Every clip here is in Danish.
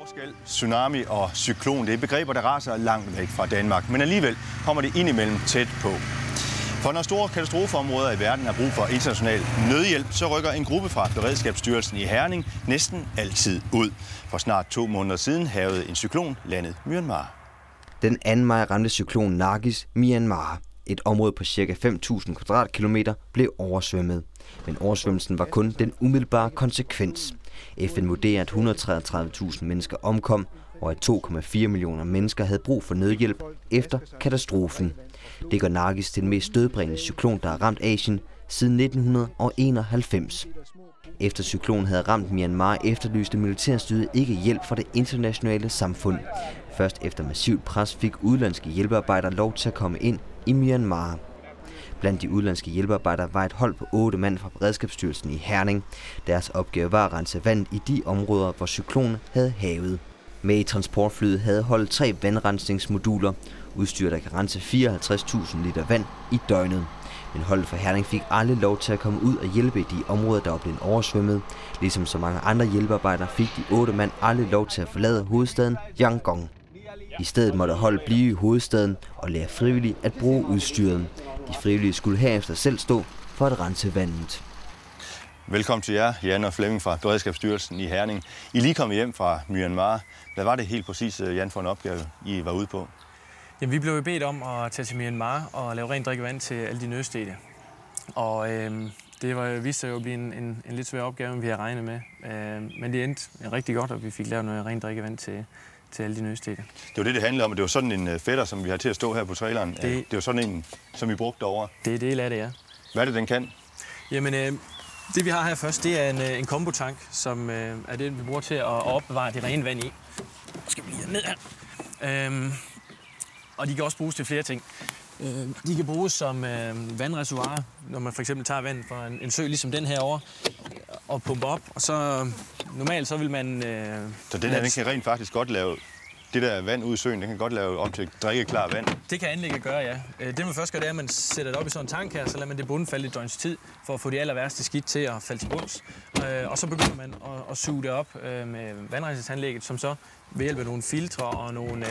Jordskælv, tsunami og cyklon, det er begreber, der raser langt væk fra Danmark, men alligevel kommer det indimellem tæt på. For når store katastrofeområder i verden har brug for international nødhjælp, så rykker en gruppe fra Beredskabsstyrelsen i Herning næsten altid ud. For snart 2 måneder siden havede en cyklon landet Myanmar. Den 2. maj ramte cyklonen Nargis Myanmar. Et område på ca. 5.000 kvadratkilometer blev oversvømmet. Men oversvømmelsen var kun den umiddelbare konsekvens. FN vurderer, at 133.000 mennesker omkom, og at 2,4 millioner mennesker havde brug for nødhjælp efter katastrofen. Det gør Nargis til den mest dødbringende cyklon, der har ramt Asien siden 1991. Efter cyklonen havde ramt Myanmar, efterlyste militærstyret ikke hjælp fra det internationale samfund. Først efter massivt pres fik udenlandske hjælpearbejdere lov til at komme ind i Myanmar. Blandt de udenlandske hjælpearbejdere var et hold på 8 mand fra Beredskabsstyrelsen i Herning. Deres opgave var at rense vand i de områder, hvor cyklonen havde havet. Med i transportflyet havde holdet 3 vandrensningsmoduler, udstyr der kan rense 54.000 liter vand i døgnet. Men holdet fra Herning fik aldrig lov til at komme ud og hjælpe i de områder, der var blevet oversvømmet. Ligesom så mange andre hjælpearbejdere fik de 8 mand aldrig lov til at forlade hovedstaden Yangon. I stedet måtte holdet blive i hovedstaden og lære frivilligt at bruge udstyret. De frivillige skulle herefter selv stå for at rense vandet. Velkommen til jer, Jan og Flemming fra Beredskabsstyrelsen i Herning. I lige kommet hjem fra Myanmar. Hvad var det helt præcis, Jan, for en opgave, I var ude på? Jamen, vi blev bedt om at tage til Myanmar og lave rent drikkevand til alle de nødstedte. Og det viste sig jo at blive en lidt svær opgave, end vi havde regnet med. Men det endte rigtig godt, at vi fik lavet noget rent drikkevand til alle de nødstedte. Det var det handlede om, at det var sådan en fætter, som vi har til at stå her på traileren. Det var sådan en, som vi brugte derovre. Det er del af det, ja. Hvad er det, den kan? Jamen, det vi har her først, det er en kombotank, som er det, vi bruger til at opbevare det rene vand i. Skal vi lige ned her. Og de kan også bruges til flere ting. De kan bruges som vandreservoirer, når man for eksempel tager vand fra en sø, ligesom den her over og pumper op. Og så normalt så vil man... Så den her, den kan rent faktisk godt lave... Det der vand ude i søen, den kan godt lave op til drikkeklar vand? Det kan anlægget gøre, ja. Det man først gør, det er, at man sætter det op i sådan en tank her, så lader man det bundfalde et døgns tid, for at få de aller værste skidt til at falde til bunds. Og så begynder man at suge det op med vandrensningsanlægget, som så ved hjælp af nogle filtre og nogle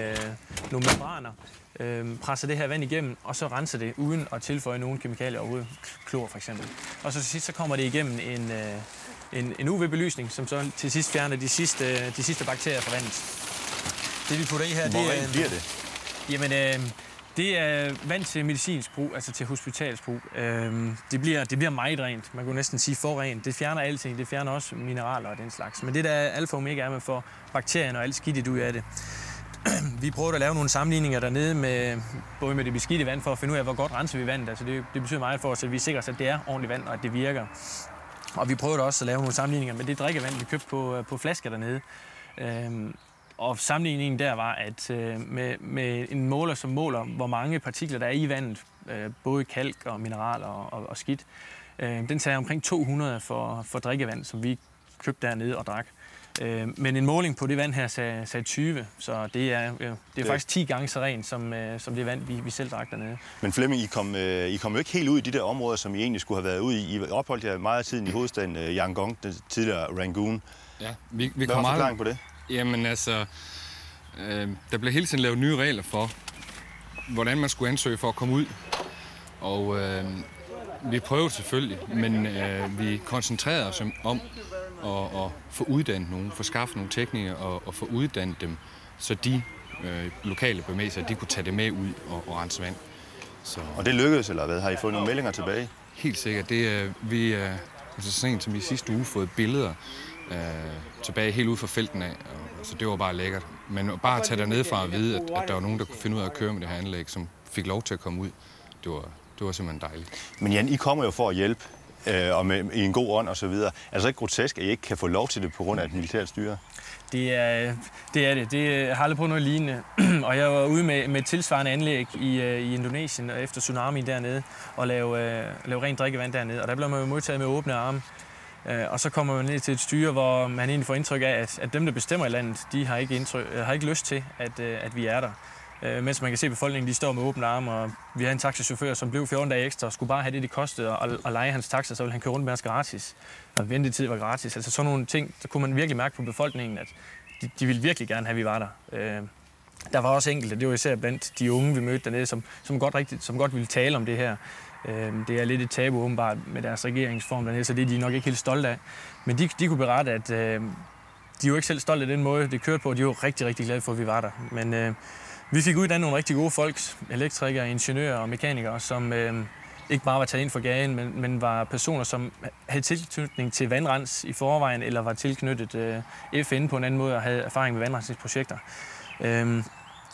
membraner presser det her vand igennem, og så renser det uden at tilføje nogle kemikalier overhovedet, klor for eksempel. Og så til sidst så kommer det igennem en UV-belysning, som så til sidst fjerner de sidste bakterier fra vandet. Det vi putter i her, hvor rent bliver det? Jamen, det er vand til medicinsk brug, altså til hospitalsbrug. Det bliver meget rent, man kunne næsten sige for rent. Det fjerner alting, det fjerner også mineraler og den slags. Men det der alfa og omega er med for bakterierne og alt skidtet ud af det. Vi prøvede at lave nogle sammenligninger dernede både med det beskidte vand for at finde ud af, hvor godt renser vi vandet. Altså det betyder meget for os, at vi sikrer os, at det er ordentligt vand og at det virker. Og vi prøvede også at lave nogle sammenligninger med det drikkevand, vi købte på flasker dernede. Og sammenligningen der var, at med en måler, som måler, hvor mange partikler der er i vandet, både kalk og mineraler og skidt, den tager omkring 200 for drikkevand, som vi købte dernede og drak. Men en måling på det vand her sagde 20, så det er faktisk 10 gange så rent som det vand, vi selv drak dernede. Men Flemming, I kom jo ikke helt ud i de der områder, som I egentlig skulle have været ude i. I opholdt jer meget af tiden i hovedstaden Yangon, den tidligere Rangoon. Ja, vi Hvad var forklaringen på det? Jamen altså, der blev hele tiden lavet nye regler for, hvordan man skulle ansøge for at komme ud. Og vi prøvede selvfølgelig, men vi koncentrerede os om at få uddannet nogen, få skaffet nogle teknikere og få uddannet dem, så de lokale bemæsere, de kunne tage det med ud og rense vand. Så. Og det lykkedes, eller hvad? Har I fået nogle meldinger tilbage? Helt sikkert. Vi har så sent som i sidste uge fået billeder tilbage helt ude fra felten af, så det var bare lækkert. Men bare at tage dernede fra at vide, at der var nogen, der kunne finde ud af at køre med det her anlæg, som fik lov til at komme ud, det var simpelthen dejligt. Men Jan, I kommer jo for at hjælpe, og i en god ånd og så videre. Er det så ikke grotesk, at I ikke kan få lov til det på grund af et militært styre? Det er det. Jeg har aldrig prøvet noget lignende. Og jeg var ude med et tilsvarende anlæg i Indonesien efter tsunami dernede, og lave rent drikkevand dernede. Og der blev man jo modtaget med åbne arme. Og så kommer man ned til et styre, hvor man egentlig får indtryk af, at dem, der bestemmer i landet, de har ikke lyst til, at vi er der. Mens man kan se, at befolkningen de står med åbne arme, og vi har en taxichauffør, som blev 14 dage ekstra og skulle bare have det kostede, og lege hans taxa, så ville han køre rundt med os gratis. Og ventetid var gratis. Altså sådan nogle ting, så kunne man virkelig mærke på befolkningen, at de ville virkelig gerne have, at vi var der. Der var også enkelte, det var især blandt de unge, vi mødte dernede, som godt ville tale om det her. Det er lidt et tabu åbenbart med deres regeringsform dernede, så det er de nok ikke helt stolte af. Men de kunne berette, at de var ikke selv stolte af den måde, det kørte på. De var rigtig, rigtig glade for, at vi var der. Men vi fik uddannet nogle rigtig gode folk, elektrikere, ingeniører og mekanikere, som ikke bare var taget ind for gaden, men var personer, som havde tilknytning til vandrens i forvejen, eller var tilknyttet FN på en anden måde og havde erfaring med vandrensningsprojekter.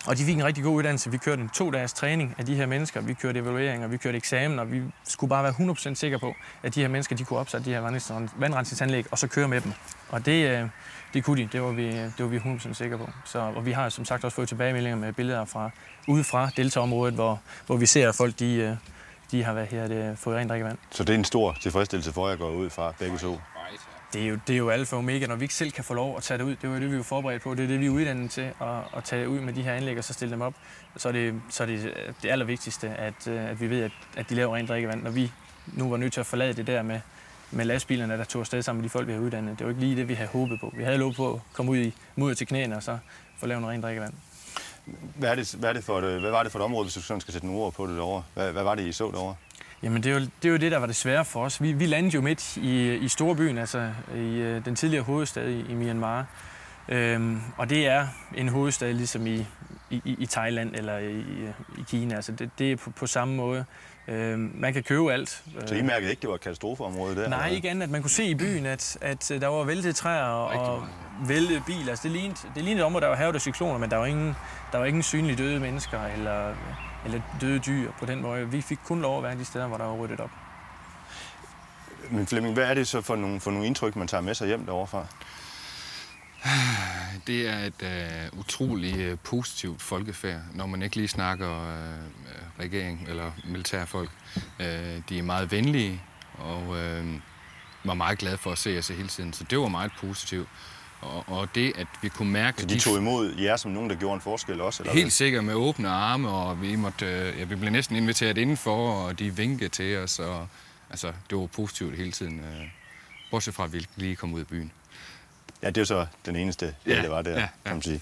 Og de fik en rigtig god uddannelse. Vi kørte en 2-dages træning af de her mennesker. Vi kørte evalueringer, vi kørte eksamener, og vi skulle bare være 100% sikre på, at de her mennesker de kunne opsætte de her vandrensningsanlæg og så køre med dem. Og det kunne de. Det var vi 100% sikre på. Og vi har som sagt også fået tilbagemeldinger med billeder ude fra deltagerområdet, hvor vi ser, at folk de har fået rent drikkevand. Så det er en stor tilfredsstillelse for jer at gå ud fra begge to? Det er jo alfa og omega, når vi ikke selv kan få lov at tage det ud. Det er jo det, vi er forberedt på. Det er det, vi er uddannet til at tage ud med de her anlæg og så stille dem op. Så er det allervigtigste, at vi ved, at de laver rent drikkevand. Når vi nu var nødt til at forlade det der med lastbilerne, der tog afsted sammen med de folk, vi har uddannet. Det var ikke lige det, vi havde håbet på. Vi havde lovet på at komme ud i mudder til knæene og så få lavet noget rent drikkevand. Hvad var det for et område, hvis du sådan skal sætte nogle ord på det derovre? Hvad var det, I så derovre? Jamen, det er jo det, der var det svære for os. Vi landede jo midt i storbyen, altså i den tidligere hovedstad i Myanmar. Og det er en hovedstad ligesom i Thailand eller i Kina. Altså det er på samme måde. Man kan købe alt. Så I mærkede ikke, det var et katastrofeområde der? Nej, ikke andet. At man kunne se i byen, at der var væltede træer og væltede biler. Altså, det lignede et område, der var hærget af cykloner, men der var ingen synlige døde mennesker eller døde dyr på den måde. Vi fik kun lov at være de steder, hvor der var ryddet op. Men Flemming, hvad er det så for nogle indtryk, man tager med sig hjem derovre fra? Det er et utroligt positivt folkefærd, når man ikke lige snakker regering eller militærfolk. De er meget venlige og var meget glade for at se os hele tiden, så det var meget positivt. Og det, at vi kunne mærke... Så de tog imod jer som nogen, der gjorde en forskel også? Eller helt sikkert med åbne arme, og vi blev næsten inviteret indenfor, og de vinkede til os. Og, altså, det var positivt hele tiden, bortset fra, at vi lige kom ud af byen. Ja, det er jo så den eneste, det var der, kan man sige.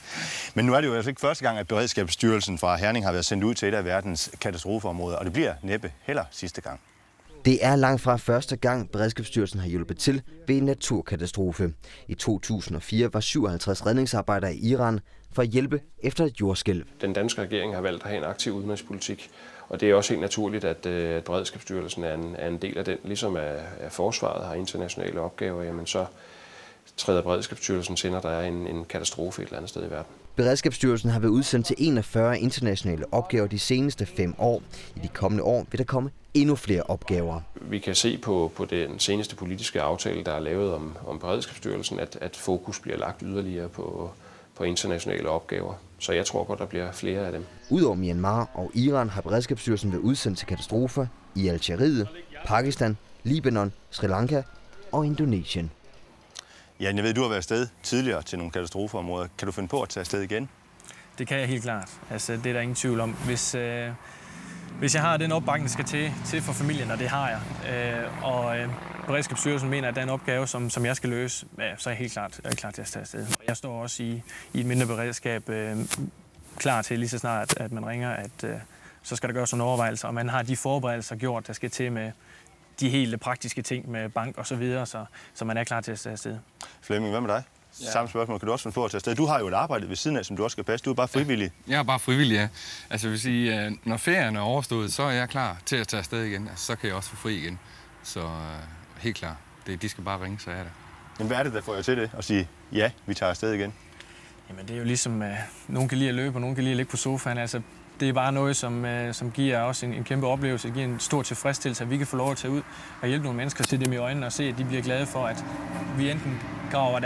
Men nu er det jo altså ikke første gang, at Beredskabsstyrelsen fra Herning har været sendt ud til et af verdens katastrofeområder, og det bliver næppe heller sidste gang. Det er langt fra første gang, Beredskabsstyrelsen har hjulpet til ved en naturkatastrofe. I 2004 var 57 redningsarbejdere i Iran for at hjælpe efter et jordskælv. Den danske regering har valgt at have en aktiv udenrigspolitik, og det er også helt naturligt, at Beredskabsstyrelsen er en del af den. Ligesom at forsvaret har internationale opgaver, jamen så træder Beredskabsstyrelsen til, når der er en katastrofe et eller andet sted i verden. Beredskabsstyrelsen har været udsendt til 41 internationale opgaver de seneste 5 år. I de kommende år vil der komme endnu flere opgaver. Vi kan se på den seneste politiske aftale, der er lavet om Beredskabsstyrelsen, at fokus bliver lagt yderligere på internationale opgaver. Så jeg tror på, at der bliver flere af dem. Udover Myanmar og Iran har Beredskabsstyrelsen været udsendt til katastrofer i Algeriet, Pakistan, Libanon, Sri Lanka og Indonesien. Ja, jeg ved, du har været afsted tidligere til nogle katastrofeområder. Kan du finde på at tage afsted igen? Det kan jeg helt klart. Altså, det er der ingen tvivl om. Hvis jeg har den opbakning, der skal til for familien, og det har jeg, og Beredskabsstyrelsen mener, at der er en opgave, som jeg skal løse, ja, så er jeg helt klar til at tage afsted. Jeg står også i et mindre beredskab klar til lige så snart, at man ringer, at så skal der gøres nogle overvejelser, og man har de forberedelser gjort, der skal til med de helt praktiske ting med bank og så videre, så man er klar til at tage afsted. Flemming, hvad med dig? Ja. Samme spørgsmål. Kan du også finde på at tage afsted? Du har jo et arbejde ved siden af, som du også skal passe. Du er bare frivillig. Ja, jeg er bare frivillig, ja. Altså, jeg vil sige, når ferien er overstået, så er jeg klar til at tage afsted igen. Altså, så kan jeg også få fri igen. Så helt klar. De skal bare ringe, så er det. Men hvad er det, der får jer til det? At sige, ja, vi tager afsted igen? Jamen, det er jo ligesom, nogen kan lide at løbe, og nogen kan lide at ligge på sofaen. Altså, det er bare noget, som giver os en kæmpe oplevelse. Det giver en stor tilfredsstillelse, at vi kan få lov at tage ud og hjælpe nogle mennesker til dem i øjnene og se, at de bliver glade for, at vi enten graver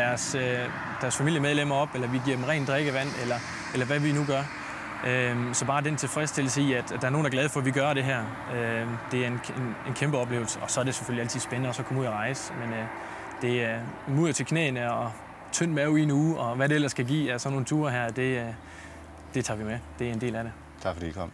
deres familiemedlemmer op, eller vi giver dem rent drikkevand, eller hvad vi nu gør. Så bare den tilfredsstillelse i, at der er nogen, der er glade for, at vi gør det her, det er en kæmpe oplevelse. Og så er det selvfølgelig altid spændende at så komme ud og rejse. Men det er mudder til knæene og tynd mave i en uge, og hvad det ellers skal give af sådan nogle ture her, det tager vi med. Det er en del af det. Tak fordi I kom.